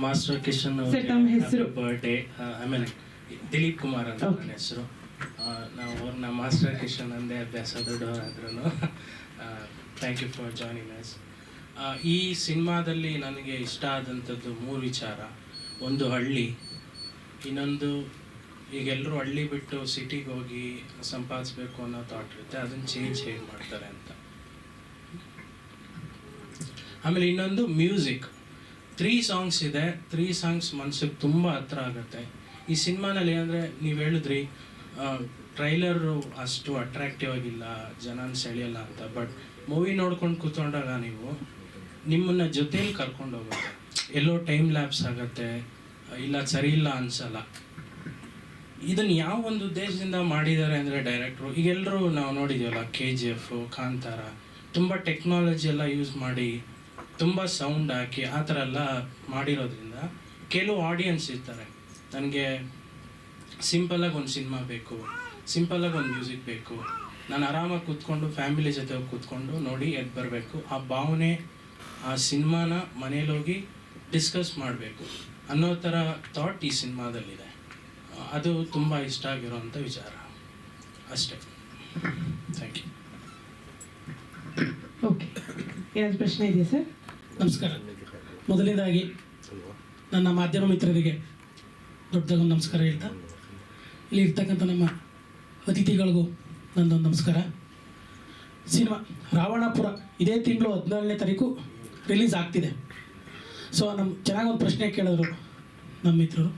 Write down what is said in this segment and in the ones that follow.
Master Kishan sir, ತಮ್ಮ ಹೆಸರು? Birthday. ಆಮೇಲೆ ದಿಲೀಪ್ ಕುಮಾರ್ ಅಂತ ನನ್ನ ಹೆಸರು. ನಾವು ಅವ್ರನ್ನ ಮಾಸ್ಟರ್ ಕಿಶನ್ ಅಂದೇ ಅಭ್ಯಾಸ ದೊಡ್ಡವರಾದ್ರೂ. Thank you for joining us. ಈ ಸಿನಿಮಾದಲ್ಲಿ ನನಗೆ ಇಷ್ಟ ಆದಂಥದ್ದು 3 ವಿಚಾರ. ಒಂದು ಹಳ್ಳಿ, ಇನ್ನೊಂದು ಈಗೆಲ್ಲರೂ ಹಳ್ಳಿ ಬಿಟ್ಟು ಸಿಟಿಗೆ ಹೋಗಿ ಸಂಪಾದಿಸ್ಬೇಕು ಅನ್ನೋ ಥಾಟ್ ಇರುತ್ತೆ, ಅದನ್ನು ಚೇಂಜ್ ಹೇಗೆ ಮಾಡ್ತಾರೆ ಅಂತ. ಆಮೇಲೆ ಇನ್ನೊಂದು ಮ್ಯೂಸಿಕ್. 3 ಸಾಂಗ್ಸ್ ಇದೆ. 3 ಸಾಂಗ್ಸ್ ಮನ್ಸಿಗೆ ತುಂಬ ಹತ್ರ ಆಗುತ್ತೆ. ಈ ಸಿನಿಮಾನಲ್ಲಿ ಅಂದರೆ ನೀವು ಹೇಳಿದ್ರಿ ಟ್ರೈಲರು ಅಷ್ಟು ಅಟ್ರಾಕ್ಟಿವ್ ಆಗಿಲ್ಲ, ಜನನ ಸೆಳೆಯಲ್ಲ ಅಂತ. ಬಟ್ ಮೂವಿ ನೋಡ್ಕೊಂಡು ಕೂತ್ಕೊಂಡಾಗ ನೀವು ನಿಮ್ಮನ್ನು ಜೊತೇಲಿ ಕರ್ಕೊಂಡು ಹೋಗುತ್ತೆ. ಎಲ್ಲೋ ಟೈಮ್ ಲ್ಯಾಪ್ಸ್ ಆಗುತ್ತೆ, ಇಲ್ಲ ಸರಿ ಇಲ್ಲ ಅನಿಸಲ್ಲ. ಇದನ್ನು ಯಾವ ಒಂದು ಉದ್ದೇಶದಿಂದ ಮಾಡಿದ್ದಾರೆ ಅಂದರೆ ಡೈರೆಕ್ಟ್ರು, ಈಗೆಲ್ಲರೂ ನಾವು ನೋಡಿದ್ದೀವಲ್ಲ KGF, ಕಾಂತಾರ, ತುಂಬ ಟೆಕ್ನಾಲಜಿ ಎಲ್ಲ ಯೂಸ್ ಮಾಡಿ ತುಂಬ ಸೌಂಡ್ ಹಾಕಿ ಆ ಥರ ಎಲ್ಲ ಮಾಡಿರೋದ್ರಿಂದ ಕೆಲವು ಆಡಿಯನ್ಸ್ ಇರ್ತಾರೆ, ನನಗೆ ಸಿಂಪಲಾಗಿ ಒಂದು ಸಿನಿಮಾ ಬೇಕು, ಸಿಂಪಲಾಗಿ ಒಂದು ಮ್ಯೂಸಿಕ್ ಬೇಕು, ನಾನು ಆರಾಮಾಗಿ ಕೂತ್ಕೊಂಡು ಫ್ಯಾಮಿಲಿ ಜೊತೆ ಹೋಗಿ ಕೂತ್ಕೊಂಡು ನೋಡಿ ಎದ್ದು ಬರಬೇಕು, ಆ ಭಾವನೆ ಆ ಸಿನಿಮಾನ ಮನೇಲಿ ಹೋಗಿ ಡಿಸ್ಕಸ್ ಮಾಡಬೇಕು ಅನ್ನೋ ಥರ ಥಾಟ್ ಈ ಸಿನಿಮಾದಲ್ಲಿದೆ. ಅದು ತುಂಬ ಇಷ್ಟ ಆಗಿರೋವಂಥ ವಿಚಾರ ಅಷ್ಟೇ. Thank you. ಓಕೆ, ಏನಾದರೂ ಪ್ರಶ್ನೆ ಇದೆಯಾ ಸರ್? ನಮಸ್ಕಾರ. ಮೊದಲನೇದಾಗಿ ನನ್ನ ಮಾಧ್ಯಮ ಮಿತ್ರರಿಗೆ ದೊಡ್ಡದಾಗೊಂದು ನಮಸ್ಕಾರ ಹೇಳ್ತಾ, ಇಲ್ಲಿ ಇರ್ತಕ್ಕಂಥ ನಮ್ಮ ಅತಿಥಿಗಳಿಗೂ ನನ್ನೊಂದು ನಮಸ್ಕಾರ. ಸಿನಿಮಾ ರಾವಣಪುರ ಇದೇ ತಿಂಗಳು 14ನೇ ತಾರೀಕು ರಿಲೀಸ್ ಆಗ್ತಿದೆ. ಸೊ ಚೆನ್ನಾಗಿ ಒಂದು ಪ್ರಶ್ನೆ ಕೇಳಿದ್ರು ನಮ್ಮ ಮಿತ್ರರು.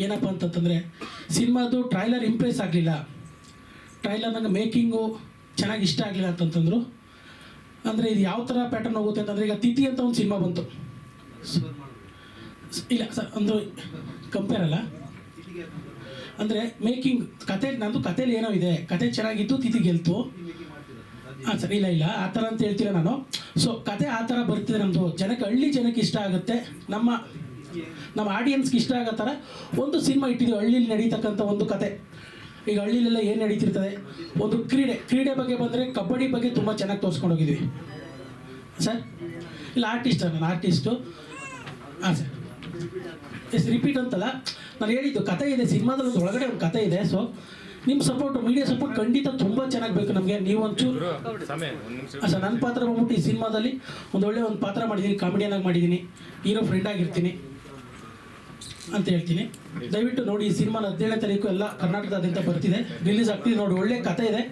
ಏನಪ್ಪ ಅಂತಂತಂದರೆ, ಸಿನಿಮಾದು ಟ್ರೈಲರ್ ಇಂಪ್ರೆಸ್ ಆಗಲಿಲ್ಲ, ಟ್ರೈಲರ್ ನನಗೆ ಮೇಕಿಂಗು ಚೆನ್ನಾಗಿ ಇಷ್ಟ ಆಗಲಿಲ್ಲ ಅಂತಂತಂದರು. ಅಂದರೆ ಇದು ಯಾವ ಥರ ಪ್ಯಾಟರ್ನ್ ಹೋಗುತ್ತೆ ಅಂತಂದರೆ, ಈಗ ತಿಥಿ ಅಂತ ಒಂದು ಸಿನಿಮಾ ಬಂತು. ಇಲ್ಲ ಸರ್, ಒಂದು ಕಂಪೇರ್ ಅಲ್ಲ, ಅಂದರೆ ಮೇಕಿಂಗ್ ಕತೆ, ನಂದು ಕಥೆಲಿ ಏನೋ ಇದೆ, ಕತೆ ಚೆನ್ನಾಗಿತ್ತು, ತಿಥಿ ಗೆಲ್ತು. ಹಾಂ ಸರ್, ಇಲ್ಲ ಆ ಥರ ಅಂತ ಹೇಳ್ತೀರ ನಾನು. ಸೊ ಕತೆ ಆ ಥರ ಬರ್ತಿದೆ ನಮ್ಮದು. ಹಳ್ಳಿ ಜನಕ್ಕೆ ಇಷ್ಟ ಆಗುತ್ತೆ, ನಮ್ಮ ಆಡಿಯನ್ಸ್ಗೆ ಇಷ್ಟ ಆಗೋ ಥರ ಒಂದು ಸಿನಿಮಾ ಇಟ್ಟಿದ್ದೀವಿ. ಹಳ್ಳಿಲಿ ನಡೀತಕ್ಕಂಥ ಒಂದು ಕತೆ. ಈಗ ಹಳ್ಳಿಲೆಲ್ಲ ಏನು ನಡೀತಿರ್ತದೆ, ಒಂದು ಕ್ರೀಡೆ ಬಗ್ಗೆ ಬಂದರೆ ಕಬಡ್ಡಿ ಬಗ್ಗೆ ತುಂಬ ಚೆನ್ನಾಗಿ ತೋರಿಸ್ಕೊಂಡು ಹೋಗಿದ್ವಿ ಸರ್. ಇಲ್ಲ ನಾನು ಆರ್ಟಿಸ್ಟು. ಹಾಂ ಸರ್, ಎಸ್ ರಿಪೀಟ್ ಅಂತಲ್ಲ, ನಾನು ಹೇಳಿದ್ದು ಕತೆ ಇದೆ ಸಿನಿಮಾದಲ್ಲಿ, ಒಂದು ಒಳಗಡೆ ಒಂದು ಕತೆ ಇದೆ. ಸೊ ನಿಮ್ಮ ಸಪೋರ್ಟು, ಮೀಡಿಯಾ ಸಪೋರ್ಟ್ ಖಂಡಿತ ತುಂಬ ಚೆನ್ನಾಗಿ ಬೇಕು ನಮಗೆ. ನೀವು ಒಂಚೂರು ಸರ್, ನನ್ನ ಪಾತ್ರ ಬಂದ್ಬಿಟ್ಟು ಈ ಸಿನಿಮಾದಲ್ಲಿ ಒಳ್ಳೆ ಪಾತ್ರ ಮಾಡಿದ್ದೀನಿ, ಕಾಮಿಡಿಯನ್ ಆಗಿ ಮಾಡಿದ್ದೀನಿ, ಹೀರೋ ಫ್ರೆಂಡ್ ಆಗಿರ್ತೀನಿ ಅಂತ ಹೇಳ್ತೀನಿ. ದಯವಿಟ್ಟು ನೋಡಿ ಈ ಸಿನಿಮಾ 17ನೇ ತಾರೀಕು ಎಲ್ಲ ಕರ್ನಾಟಕದಾದ್ಯಂತ ಬರ್ತಿದೆ, ರಿಲೀಸ್ ಆಗ್ತಿದೆ. ನೋಡಿ, ಒಳ್ಳೆ ಕತೆ ಇದೆ.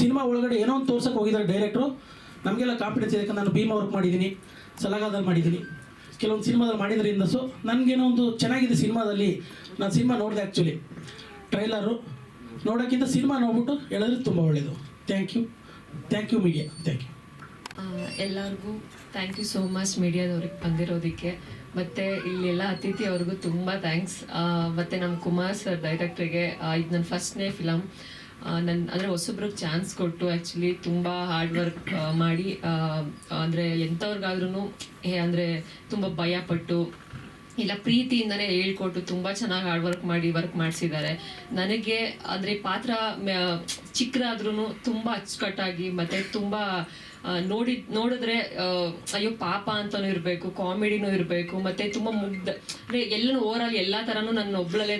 ಸಿನಿಮಾ ಒಳಗಡೆ ಏನೋ ಒಂದು ತೋರ್ಸಕ್ಕೆ ಹೋಗಿದ್ದಾರೆ ಡೈರೆಕ್ಟ್ರು. ನಮಗೆಲ್ಲ ಕಾನ್ಫಿಡೆನ್ಸ್ ಇದೆ, ಯಾಕಂದ್ರೆ ನಾನು ಭೀಮಾ ವರ್ಕ್ ಮಾಡಿದ್ದೀನಿ, ಸಲಾಗಾದಲ್ಲಿ ಮಾಡಿದ್ದೀನಿ, ಕೆಲವೊಂದು ಸಿನಿಮಾದಲ್ಲಿ ಮಾಡಿದ್ರಿಂದ. ಸೊ ನನಗೇನೋ ಒಂದು ಚೆನ್ನಾಗಿದೆ ಸಿನಿಮಾದಲ್ಲಿ. ನಾನು ಸಿನಿಮಾ ನೋಡಿದೆ ಆ್ಯಕ್ಚುಲಿ, ಟ್ರೈಲರು ನೋಡೋಕ್ಕಿಂತ ಸಿನಿಮಾ ನೋಡ್ಬಿಟ್ಟು ಹೇಳಿದ್ರೆ ತುಂಬ ಒಳ್ಳೆಯದು. Thank you media. Thank you ಎಲ್ಲರಿಗೂ. ಥ್ಯಾಂಕ್ ಯು ಸೋ ಮಚ್ ಮೀಡಿಯಾದವ್ರಿಗೆ ಬಂದಿರೋದಕ್ಕೆ, ಮತ್ತು ಇಲ್ಲೆಲ್ಲ ಅತಿಥಿ ಅವ್ರಿಗೂ ತುಂಬ ಥ್ಯಾಂಕ್ಸ್. ಮತ್ತು ನಮ್ಮ ಕುಮಾರ್ ಸರ್ ಡೈರೆಕ್ಟ್ರಿಗೆ, ಇದು ನನ್ನ ಫಸ್ಟ್ನೇ ಫಿಲಮ್. ಅಂದರೆ ಹೊಸಬ್ರಿಗೆ ಚಾನ್ಸ್ ಕೊಟ್ಟು ಆ್ಯಕ್ಚುಲಿ ತುಂಬ ಹಾರ್ಡ್ ವರ್ಕ್ ಮಾಡಿ, ಅಂದರೆ ಎಂಥವ್ರಿಗಾದ್ರೂ ಅಂದರೆ ತುಂಬ ಭಯಪಟ್ಟು ಇಲ್ಲ ಪ್ರೀತಿಯಿಂದನೇ ಹೇಳ್ಕೊಟ್ಟು ತುಂಬ ಚೆನ್ನಾಗಿ ಹಾರ್ಡ್ ವರ್ಕ್ ಮಾಡಿಸಿದ್ದಾರೆ. ನನಗೆ ಅಂದರೆ ಪಾತ್ರ ಚಿಕ್ಕದಾದ್ರೂ ತುಂಬ ಅಚ್ಚುಕಟ್ಟಾಗಿ ಮತ್ತು ತುಂಬ ನೋಡಿದ್ರೆ ಅಯ್ಯೋ ಪಾಪ ಅಂತಲೂ ಇರಬೇಕು, ಕಾಮಿಡಿನೂ ಇರಬೇಕು, ಮತ್ತು ತುಂಬ ಮುಗ್ಧ, ಅಂದರೆ ಎಲ್ಲನೂ ಓವರಾಲ್ ಎಲ್ಲ ಥರನೂ ನನ್ನ ಒಬ್ಬಳಲ್ಲೇ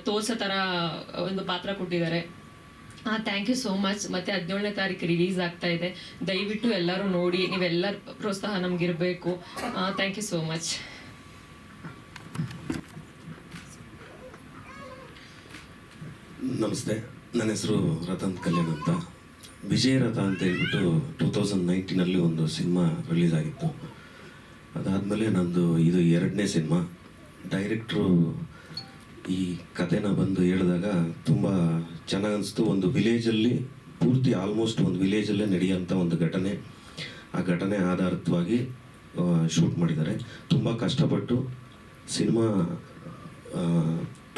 ತೋರ್ಸೋ ಥರ ಒಂದು ಪಾತ್ರ ಕೊಟ್ಟಿದ್ದಾರೆ. Thank you so much. ಮತ್ತು 17ನೇ ತಾರೀಕು ರಿಲೀಸ್ ಆಗ್ತಾ ಇದೆ, ದಯವಿಟ್ಟು ಎಲ್ಲರೂ ನೋಡಿ, ನೀವೆಲ್ಲರ ಪ್ರೋತ್ಸಾಹ ನಮಗಿರಬೇಕು. Thank you so much. ನಮಸ್ತೆ, ನನ್ನ ಹೆಸರು ರತನ್ ಕಲ್ಯಾಣ್ ಅಂತ. ವಿಜಯರಥ ಅಂತ ಹೇಳ್ಬಿಟ್ಟು 2019 ಒಂದು ಸಿನಿಮಾ ರಿಲೀಸ್ ಆಗಿತ್ತು. ಅದಾದಮೇಲೆ ನಂದು ಇದು 2ನೇ ಸಿನಿಮಾ. ಡೈರೆಕ್ಟ್ರು ಈ ಕಥೆನ ಬಂದು ಹೇಳಿದಾಗ ತುಂಬ ಚೆನ್ನಾಗಿ ಅನಿಸ್ತು. ಒಂದು ವಿಲೇಜಲ್ಲಿ ಪೂರ್ತಿ ಆಲ್ಮೋಸ್ಟ್ ಒಂದು ವಿಲೇಜಲ್ಲೇ ನಡೆಯೋಂಥ ಒಂದು ಘಟನೆ, ಆ ಘಟನೆ ಆಧಾರಿತವಾಗಿ ಶೂಟ್ ಮಾಡಿದ್ದಾರೆ. ತುಂಬ ಕಷ್ಟಪಟ್ಟು ಸಿನಿಮಾ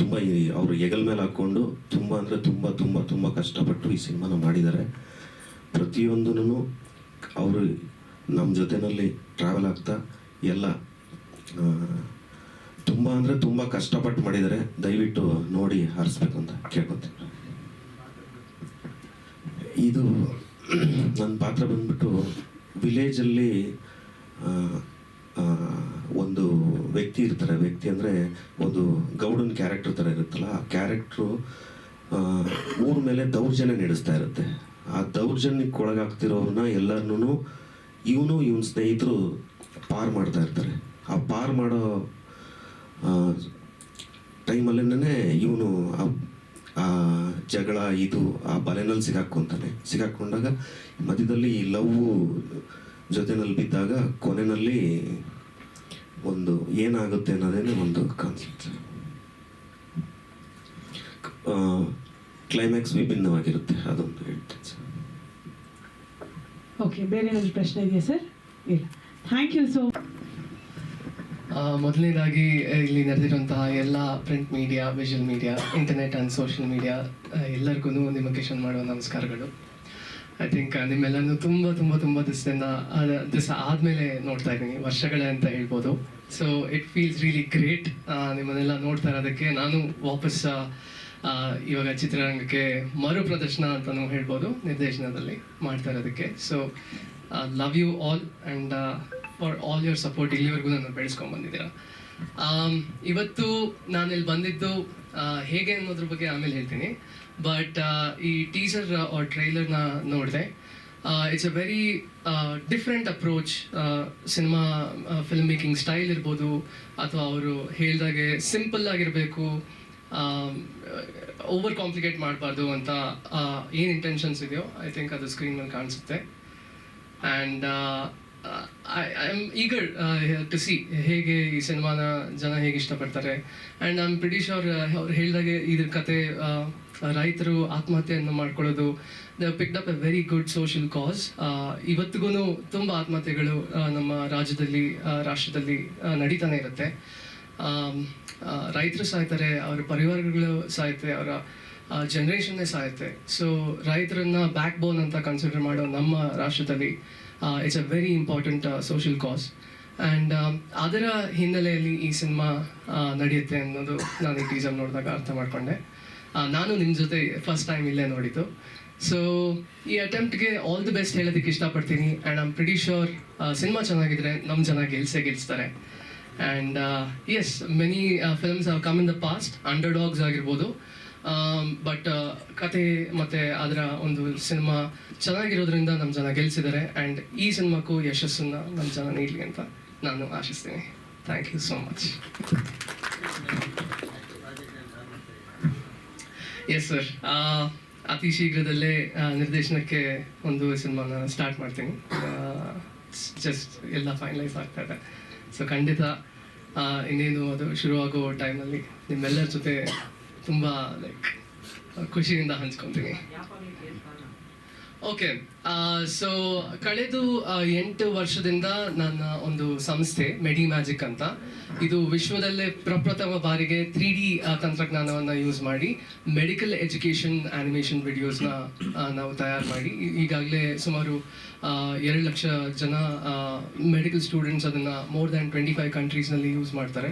ತುಂಬ ಅವರು ಹೆಗಲ ಮೇಲೆ ಹಾಕ್ಕೊಂಡು ತುಂಬ ಅಂದರೆ ತುಂಬ ತುಂಬ ತುಂಬ ಕಷ್ಟಪಟ್ಟು ಈ ಸಿನಿಮಾನ ಮಾಡಿದ್ದಾರೆ. ಪ್ರತಿಯೊಂದೂ ಅವರು ನಮ್ಮ ಜೊತೆಯಲ್ಲಿ ಟ್ರಾವೆಲ್ ಆಗ್ತಾ ಎಲ್ಲ ತುಂಬ ಅಂದರೆ ತುಂಬ ಕಷ್ಟಪಟ್ಟು ಮಾಡಿದ್ದಾರೆ. ದಯವಿಟ್ಟು ನೋಡಿ ಹಾರಿಸ್ಬೇಕು ಅಂತ ಕೇಳ್ಕೊತೀನಿ. ಇದು ನನ್ನ ಪಾತ್ರ ಬಂದ್ಬಿಟ್ಟು ವಿಲೇಜಲ್ಲಿ ಒಂದು ವ್ಯಕ್ತಿ ಇರ್ತಾರೆ. ವ್ಯಕ್ತಿ ಅಂದರೆ ಒಂದು ಗೌಡನ ಕ್ಯಾರೆಕ್ಟರ್ ಥರ ಇರುತ್ತಲ್ಲ, ಆ ಕ್ಯಾರೆಕ್ಟ್ರು ಊರ ಮೇಲೆ ದೌರ್ಜನ್ಯ ನಡೆಸ್ತಾ ಇರುತ್ತೆ. ಆ ದೌರ್ಜನ್ಯಕ್ಕೆ ಒಳಗಾಗ್ತಿರೋರನ್ನ ಎಲ್ಲರನ್ನೂ ಇವನು ಇವನ ಸ್ನೇಹಿತರು ಪಾರ್ ಮಾಡ್ತಾ ಇರ್ತಾರೆ. ಆ ಪಾರ್ ಮಾಡೋ ಟೈಮಲ್ಲೇ ಇವನು ಆ ಜಗಳ ಇದು ಆ ಬಲೆನಲ್ಲಿ ಸಿಗಾಕೊಂಡಾಗ ಮಧ್ಯದಲ್ಲಿ ಈ ಲವ್ ಜೊತೆನಲ್ಲಿ ಬಿದ್ದಾಗ ಕೊನೆಯಲ್ಲಿ ಒಂದು ಏನಾಗುತ್ತೆ ಅನ್ನೋದೇನೆ ಒಂದು ಕಾನ್ಸೆಪ್ಟ್. ಕ್ಲೈಮ್ಯಾಕ್ಸ್ ವಿಭಿನ್ನವಾಗಿರುತ್ತೆ, ಅದೊಂದು ಹೇಳ್ತೇನೆ ಸರ್. ಓಕೆ, ಬೇರೆ ಏನಾದರೂ ಪ್ರಶ್ನೆ ಇದೆಯಾ ಸರ್? ಇಲ್ಲ. ಥ್ಯಾಂಕ್ ಯು ಸೋ ಮೊದಲನೇದಾಗಿ ಇಲ್ಲಿ ನಡೆದಿರುವಂತಹ ಎಲ್ಲ print media, visual media, internet and social media ಎಲ್ಲರಿಗೂ ನಿಮಗೆ ಮಾಡುವ ನಮಸ್ಕಾರಗಳು. ಐ ಥಿಂಕ್ ನಿಮ್ಮೆಲ್ಲರೂ ತುಂಬ ತುಂಬ ತುಂಬ ದಿವಸ ಆದಮೇಲೆ ನೋಡ್ತಾ ಇದ್ದೀನಿ, ವರ್ಷಗಳೇ ಅಂತ ಹೇಳ್ಬೋದು. So it feels really great ನಿಮ್ಮನ್ನೆಲ್ಲ ನೋಡ್ತಾ ಇರೋದಕ್ಕೆ. ನಾನು ವಾಪಸ್ ಇವಾಗ ಚಿತ್ರರಂಗಕ್ಕೆ ಮರು ಪ್ರದರ್ಶನ ಅಂತಲೂ ಹೇಳ್ಬೋದು, ನಿರ್ದೇಶನದಲ್ಲಿ ಮಾಡ್ತಾ ಇರೋದಕ್ಕೆ. So love you all and for all your support. ಇಲ್ಲಿವರೆಗೂ ನಾನು ಬೆಳೆಸ್ಕೊಂಡು ಬಂದಿದ್ದೀರಾ. ಇವತ್ತು ನಾನಿಲ್ಲಿ ಬಂದಿದ್ದು ಹೇಗೆ ಅನ್ನೋದ್ರ ಬಗ್ಗೆ ಆಮೇಲೆ ಹೇಳ್ತೀನಿ. ಬಟ್ ಈ ಟೀಸರ್ ಆರ್ ಟ್ರೈಲರ್ನ ನೋಡಿದೆ. It's a very different approach. Cinema film making style ಇರ್ಬೋದು, ಅಥವಾ ಅವರು ಹೇಳ್ದಾಗೆ ಸಿಂಪಲ್ ಆಗಿರಬೇಕು, ಓವರ್ ಕಾಂಪ್ಲಿಕೇಟ್ ಮಾಡಬಾರ್ದು ಅಂತ ಏನು ಇಂಟೆನ್ಷನ್ಸ್ ಇದೆಯೋ ಐ ಥಿಂಕ್ ಅದು ಸ್ಕ್ರೀನ್ ಮೇಲೆ ಕಾಣಿಸುತ್ತೆ. And I am eager to see ಹೇಗೆ ಈ ಸಿನಿಮಾನ ಜನ ಹೇಗೆ ಇಷ್ಟಪಡ್ತಾರೆ. And I am pretty sure ಅವ್ರು ಹೇಳಿದಾಗೆ ಇದ್ರ ಕತೆ ರೈತರು ಆತ್ಮಹತ್ಯೆಯನ್ನು ಮಾಡ್ಕೊಳ್ಳೋದು, they picked up a very good social cause. ಇವತ್ತಿಗೂ ತುಂಬ ಆತ್ಮಹತ್ಯೆಗಳು ನಮ್ಮ ರಾಜ್ಯದಲ್ಲಿ, ರಾಷ್ಟ್ರದಲ್ಲಿ ನಡೀತಾನೆ ಇರುತ್ತೆ. ರೈತರು ಸಾಯ್ತಾರೆ, ಅವರ ಪರಿವಾರಗಳು ಸಾಯುತ್ತೆ, ಅವರ ಜನ್ರೇಷನ್ನೇ ಸಾಯುತ್ತೆ. ಸೊ ರೈತರನ್ನ ಬ್ಯಾಕ್ ಬೋನ್ ಅಂತ ಕನ್ಸಿಡರ್ ಮಾಡೋ ನಮ್ಮ ರಾಷ್ಟ್ರದಲ್ಲಿ it's a very important social cause. And ಅದರ ಹಿನ್ನೆಲೆಯಲ್ಲಿ ಈ ಸಿನಿಮಾ ನಡೆಯುತ್ತೆ ಅನ್ನೋದು ನಾನು ಈ ಟೀಸರ್ ನೋಡಿದಾಗ ಅರ್ಥ ಮಾಡಿಕೊಂಡೆ. ನಾನು ನಿಮ್ಮ ಜೊತೆ ಫಸ್ಟ್ ಟೈಮ್ ಇಲ್ಲೇ ನೋಡಿದ್ದು. ಸೊ ಈ ಅಟೆಂಪ್ಟ್ಗೆ ಆಲ್ ದಿ ಬೆಸ್ಟ್ ಹೇಳೋದಕ್ಕೆ ಇಷ್ಟಪಡ್ತೀನಿ. And I am pretty sure ಸಿನಿಮಾ ಚೆನ್ನಾಗಿದ್ರೆ ನಮ್ಮ ಜನ ಗೆಲ್ಸ್ತಾರೆ. And yes, many films have come in the past, underdogs ಆಗಿರ್ಬೋದು. ಬಟ್ ಕತೆ ಮತ್ತು ಅದರ ಒಂದು ಸಿನಿಮಾ ಚೆನ್ನಾಗಿರೋದ್ರಿಂದ ನಮ್ಮ ಜನ ಗೆಲ್ಸಿದ್ದಾರೆ. ಆ್ಯಂಡ್ ಈ ಸಿನಿಮಾಕ್ಕೂ ಯಶಸ್ಸನ್ನು ನಮ್ಮ ಜನ ನೀಡಲಿ ಅಂತ ನಾನು ಆಶಿಸ್ತೀನಿ. Thank you so much. Yes sir, ಅತಿ ಶೀಘ್ರದಲ್ಲೇ ನಿರ್ದೇಶನಕ್ಕೆ ಒಂದು ಸಿನಿಮಾನ ಸ್ಟಾರ್ಟ್ ಮಾಡ್ತೀನಿ. ಜಸ್ಟ್ ಎಲ್ಲ ಫೈನಲೈಸ್ ಆಗ್ತಾ ಇದೆ. ಸೊ ಖಂಡಿತ ಇನ್ನೇನು ಅದು ಶುರುವಾಗೋ ಟೈಮಲ್ಲಿ ನಿಮ್ಮೆಲ್ಲರ ಜೊತೆ ತುಂಬ ಖುಷಿಯಿಂದ ಹಂಚ್ಕೊತೀನಿ. ಓಕೆ, ಸೊ ಕಳೆದು 8 ವರ್ಷದಿಂದ ನನ್ನ ಒಂದು ಸಂಸ್ಥೆ ಮೆಡಿ ಮ್ಯಾಜಿಕ್ ಅಂತ, ಇದು ವಿಶ್ವದಲ್ಲೇ ಪ್ರಪ್ರಥಮ ಬಾರಿಗೆ 3D ತಂತ್ರಜ್ಞಾನವನ್ನು ಯೂಸ್ ಮಾಡಿ ಮೆಡಿಕಲ್ ಎಜುಕೇಷನ್ ಆ್ಯನಿಮೇಷನ್ ವಿಡಿಯೋಸ್ನ ನಾವು ತಯಾರು ಮಾಡಿ ಈಗಾಗಲೇ ಸುಮಾರು 2 ಲಕ್ಷ ಜನ ಮೆಡಿಕಲ್ ಸ್ಟೂಡೆಂಟ್ಸ್ ಅದನ್ನು ಮೋರ್ ದ್ಯಾನ್ 25 ಕಂಟ್ರೀಸ್ನಲ್ಲಿ ಯೂಸ್ ಮಾಡ್ತಾರೆ.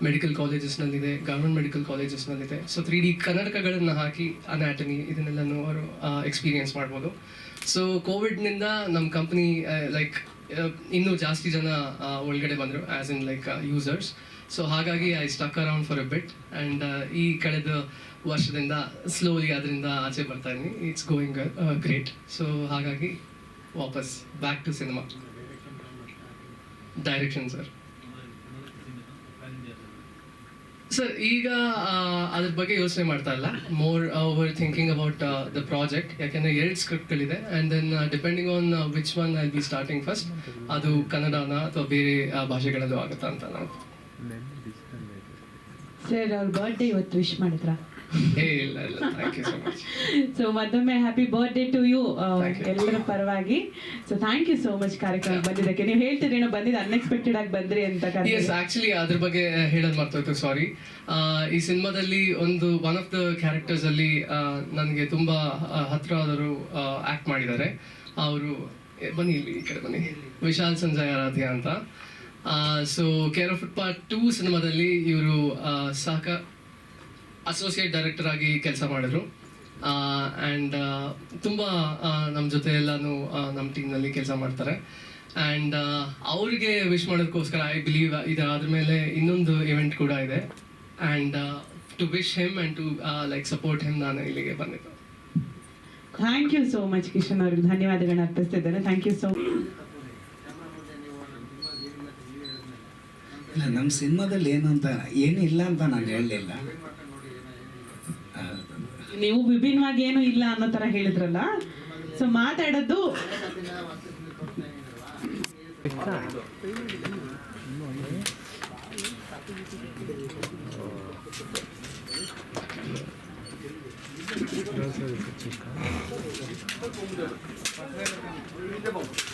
ಮೆಡಿಕಲ್ ಕಾಲೇಜಸ್ನಲ್ಲಿದೆ, ಗೌರ್ಮೆಂಟ್ ಮೆಡಿಕಲ್ ಕಾಲೇಜಸ್ನಲ್ಲಿದೆ. ಸೊ 3D ಕನ್ನಡಕಗಳನ್ನು ಹಾಕಿ ಅನಾಟಮಿ ಇದನ್ನೆಲ್ಲನೂ ಅವರು ಎಕ್ಸ್ಪೀರಿಯನ್ಸ್ ಮಾಡ್ಬೋದು. ಸೊ ಕೋವಿಡ್ನಿಂದ ನಮ್ಮ ಕಂಪ್ನಿ ಇನ್ನೂ ಜಾಸ್ತಿ ಜನ ಒಳಗಡೆ ಬಂದರು, ಆ್ಯಸ್ ಇನ್ ಯೂಸರ್ಸ್. ಸೊ ಹಾಗಾಗಿ I stuck around for a bit. And ಈ ಕಳೆದ ವರ್ಷದಿಂದ ಸ್ಲೋಲಿ ಅದರಿಂದ ಆಚೆ ಬರ್ತಾ ಇದ್ದೀನಿ. It's going great. ಸೊ ಹಾಗಾಗಿ ವಾಪಸ್ back to cinema direction sir. Sir ಈಗ ಅದ್ರ ಬಗ್ಗೆ ಯೋಚನೆ ಮಾಡ್ತಾ ಇಲ್ಲ, more over thinking about the project. ಯಾಕೆಂದರೆ 2 ಸ್ಕ್ರಿಪ್ಟ್ಗಳಿದೆ. And then depending on which one I be starting first, ಅದು ಕನ್ನಡನ ಅಥವಾ ಬೇರೆ ಭಾಷೆಗಳಲ್ಲೂ ಆಗುತ್ತಾ ಅಂತ ನಾವು. ಸರ್, ಅವ್ರ ಬರ್ಡೇ ಇವತ್ತು ವಿಶ್ ಮಾಡಿದ್ರಾ? ಇಲ್ಲ thank you so much. So ಮತ್ತೊಮ್ಮೆ happy birthday to you Thank you. ಎಲ್ಲರ ಪರವಾಗಿ. So thank you so much ಕಾರ್ಯಕ್ರಮ ಬಂದಿದ್ದಕ್ಕೆ. ನೀವು ಹೇಳ್ತಿದ್ರಿ ಏನೋ ಬಂದಿದ್ದು ಅನ್ಎಕ್ಸ್ಪೆಕ್ಟೆಡ್ ಆಗಿ ಬಂದ್ರಿ ಅಂತ. ಎಸ್, ಆಕ್ಚುಲಿ ಅದ್ರ ಬಗ್ಗೆ ಹೇಳೋದು ಮರ್ತೋಯ್ತು, ಸಾರಿ. ಈ ಸಿನಿಮಾದಲ್ಲಿ ಒನ್ ಆಫ್ ದ ಕ್ಯಾರೆಕ್ಟರ್ಸ್ ಅಲ್ಲಿ ನನಗೆ ತುಂಬಾ ಹತ್ತಿರವಾದವರು ಆಕ್ಟ್ ಮಾಡಿದ್ದಾರೆ. ಅವರು ಬನ್ನಿ ಇಲ್ಲಿ ಈ ಕಡೆ ಬನ್ನಿ, ವಿಶಾಲ್ ಸಂಜಯ್ ಆರಾಧ್ಯ ಅಂತ. ಸೊ ಕೇರ್ ಆಫ್ ಫುಟ್ಪಾತ್ 2 ಸಿನಿಮಾದಲ್ಲಿ ಇವರು ಅಸೋಸಿಯೇಟ್ ಡೈರೆಕ್ಟರ್ ಆಗಿ ಕೆಲಸ ಮಾಡಿದ್ರು. ಆ್ಯಂಡ್ ತುಂಬ ನಮ್ಮ ಜೊತೆ ಎಲ್ಲನೂ ನಮ್ಮ ಟೀಮ್ನಲ್ಲಿ ಕೆಲಸ ಮಾಡ್ತಾರೆ. ಆ್ಯಂಡ್ ಅವ್ರಿಗೆ ವಿಶ್ ಮಾಡೋದಕ್ಕೋಸ್ಕರ ಐ ಬಿಲೀವ್ ಇದಾದ್ರ ಮೇಲೆ ಇನ್ನೊಂದು ಇವೆಂಟ್ ಕೂಡ ಇದೆ. And to wish him and to like support him ನಾನು ಇಲ್ಲಿಗೆ ಬಂದಿದ್ದು. Thank you so much Kishan ಅವ್ರಿಗೆ ಧನ್ಯವಾದಗಳನ್ನ ಅರ್ಪಿಸ್ತಿದ್ದೇನೆ. ಥ್ಯಾಂಕ್ ಯು ಸೋ ಇಲ್ಲ, ನಮ್ಮ ಸಿನಿಮಾದಲ್ಲಿ ಏನು ಅಂತ ಏನು ಇಲ್ಲ ಅಂತ ನಾನು ಹೇಳಲಿಲ್ಲ. ನೀವು ವಿಭಿನ್ನವಾಗಿ ಏನು ಇಲ್ಲ ಅನ್ನೋ ತರ ಹೇಳಿದ್ರಲ್ಲ, ಸೊ ಮಾತಾಡೋದು